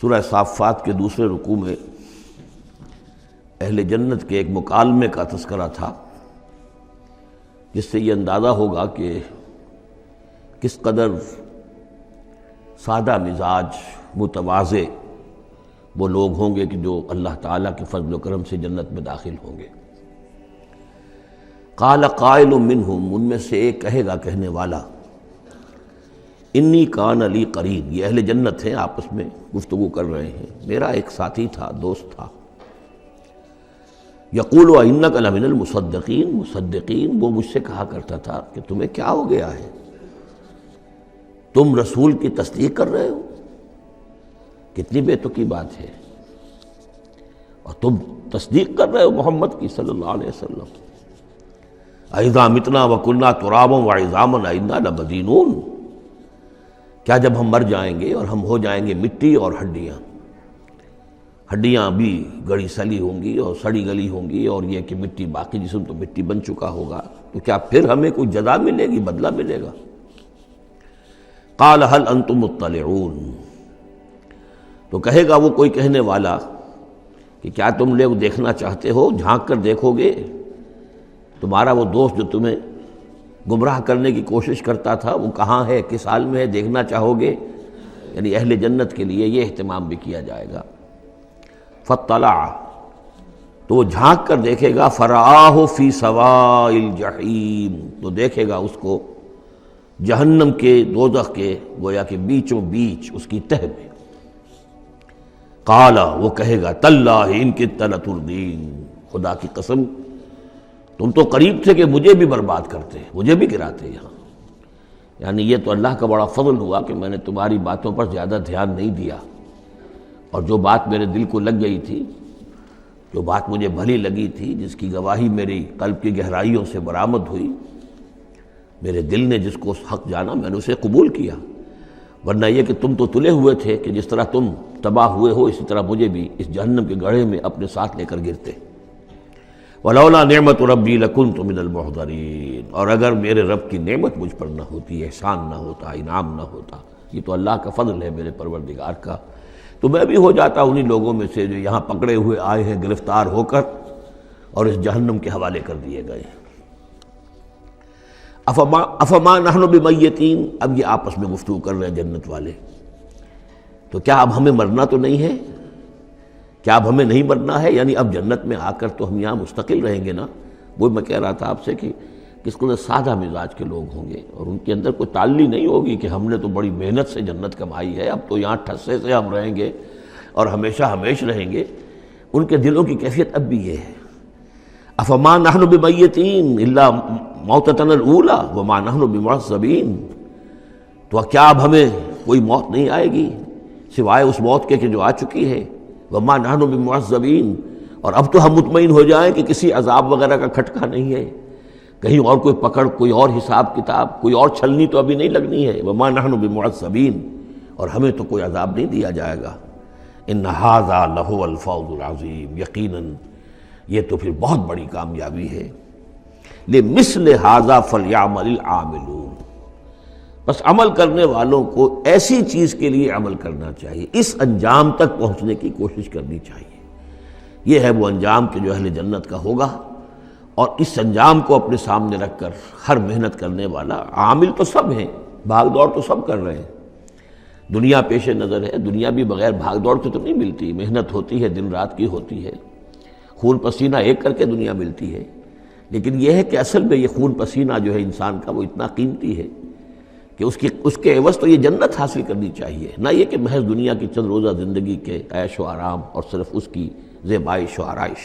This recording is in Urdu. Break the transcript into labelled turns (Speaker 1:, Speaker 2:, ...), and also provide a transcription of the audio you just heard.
Speaker 1: سورہ صافات کے دوسرے رکوع میں اہل جنت کے ایک مکالمے کا تذکرہ تھا، جس سے یہ اندازہ ہوگا کہ کس قدر سادہ مزاج متواضع وہ لوگ ہوں گے کہ جو اللہ تعالیٰ کے فضل و کرم سے جنت میں داخل ہوں گے۔ قال قائل منہم، ان میں سے ایک کہے گا کہنے والا، انی کان لی قرین، یہ اہل جنت ہیں، آپس میں گفتگو کر رہے ہیں، میرا ایک ساتھی تھا، دوست تھا، یقول وانک لمن المصدقین، مصدقین وہ مجھ سے کہا کرتا تھا کہ تمہیں کیا ہو گیا ہے، تم رسول کی تصدیق کر رہے ہو، کتنی بے تکی بات ہے، اور تم تصدیق کر رہے ہو محمد کی صلی اللہ علیہ وسلم۔ اذا متنا وکنا ترابا وعظاما انا لمدینون، کیا جب ہم مر جائیں گے اور ہم ہو جائیں گے مٹی اور ہڈیاں، ہڈیاں بھی گڑی سلی ہوں گی اور سڑی گلی ہوں گی، اور یہ کہ مٹی، باقی جسم تو مٹی بن چکا ہوگا، تو کیا پھر ہمیں کوئی جزا ملے گی، بدلہ ملے گا؟ قال هل انتم مطلعون، تو کہے گا وہ کوئی کہنے والا کہ کیا تم لوگ دیکھنا چاہتے ہو، جھانک کر دیکھو گے، تمہارا وہ دوست جو تمہیں گمراہ کرنے کی کوشش کرتا تھا وہ کہاں ہے، کس حال میں ہے، دیکھنا چاہو گے؟ یعنی اہل جنت کے لیے یہ اہتمام بھی کیا جائے گا۔ فاطلع، تو وہ جھانک کر دیکھے گا، فرآہ فی سواء الجحیم، تو دیکھے گا اس کو جہنم کے، دوزخ کے گویا کہ بیچوں بیچ اس کی تہہ میں۔ قال، وہ کہے گا، تاللہ ان کدت لتردین، خدا کی قسم تم تو قریب تھے کہ مجھے بھی برباد کرتے، مجھے بھی گراتے یہاں، یعنی یہ تو اللہ کا بڑا فضل ہوا کہ میں نے تمہاری باتوں پر زیادہ دھیان نہیں دیا، اور جو بات میرے دل کو لگ گئی تھی، جو بات مجھے بھلی لگی تھی، جس کی گواہی میری قلب کی گہرائیوں سے برآمد ہوئی، میرے دل نے جس کو حق جانا میں نے اسے قبول کیا، ورنہ یہ کہ تم تو تلے ہوئے تھے کہ جس طرح تم تباہ ہوئے ہو اسی طرح مجھے بھی اس جہنم کے گڑھے میں اپنے ساتھ لے کر گرتے۔ ولولا نعمت ربی لکنت من المحضرین، اور اگر میرے رب کی نعمت مجھ پر نہ ہوتی، احسان نہ ہوتا، انعام نہ ہوتا، یہ تو اللہ کا فضل ہے میرے پروردگار کا، تو میں بھی ہو جاتا انہی لوگوں میں سے جو یہاں پکڑے ہوئے آئے ہیں گرفتار ہو کر اور اس جہنم کے حوالے کر دیے گئے۔ افما نحن بمیتین، اب یہ آپس میں گفتگو کر رہے ہیں جنت والے، تو کیا اب ہمیں مرنا تو نہیں ہے، کیا اب ہمیں نہیں مرنا ہے، یعنی اب جنت میں آ کر تو ہم یہاں مستقل رہیں گے نا۔ وہ میں کہہ رہا تھا آپ سے کہ کس کو سادہ مزاج کے لوگ ہوں گے، اور ان کے اندر کوئی تعلی نہیں ہوگی کہ ہم نے تو بڑی محنت سے جنت کمائی ہے، اب تو یہاں ٹھسے سے ہم رہیں گے اور ہمیشہ ہمیش رہیں گے۔ ان کے دلوں کی کیفیت اب بھی یہ ہے، افما نحن بمیتین الا موتتنا الاولی وما نحن بمعذبین، تو کیا اب ہمیں کوئی موت نہیں آئے گی سوائے اس موت کے کہ جو آ چکی ہے، وما نحن بمعذبین، اور اب تو ہم مطمئن ہو جائیں کہ کسی عذاب وغیرہ کا کھٹکا نہیں ہے، کہیں اور کوئی پکڑ، کوئی اور حساب کتاب، کوئی اور چھلنی تو ابھی نہیں لگنی ہے، وما نحن بمعذبین، اور ہمیں تو کوئی عذاب نہیں دیا جائے گا۔ ان ھذا لہو الفوز العظیم، یقیناً یہ تو پھر بہت بڑی کامیابی ہے۔ لمثل ھذا فلیعمل العاملون، بس عمل کرنے والوں کو ایسی چیز کے لیے عمل کرنا چاہیے، اس انجام تک پہنچنے کی کوشش کرنی چاہیے۔ یہ ہے وہ انجام کہ جو اہل جنت کا ہوگا، اور اس انجام کو اپنے سامنے رکھ کر ہر محنت کرنے والا، عامل تو سب ہیں، بھاگ دوڑ تو سب کر رہے ہیں، دنیا پیش نظر ہے، دنیا بھی بغیر بھاگ دوڑ کے تو نہیں ملتی، محنت ہوتی ہے، دن رات کی ہوتی ہے، خون پسینہ ایک کر کے دنیا ملتی ہے، لیکن یہ ہے کہ اصل میں یہ خون پسینہ جو ہے انسان کا وہ اتنا قیمتی ہے کہ اس کے عوض تو یہ جنت حاصل کرنی چاہیے، نہ یہ کہ محض دنیا کی چند روزہ زندگی کے عیش و آرام اور صرف اس کی زیبائش و آرائش۔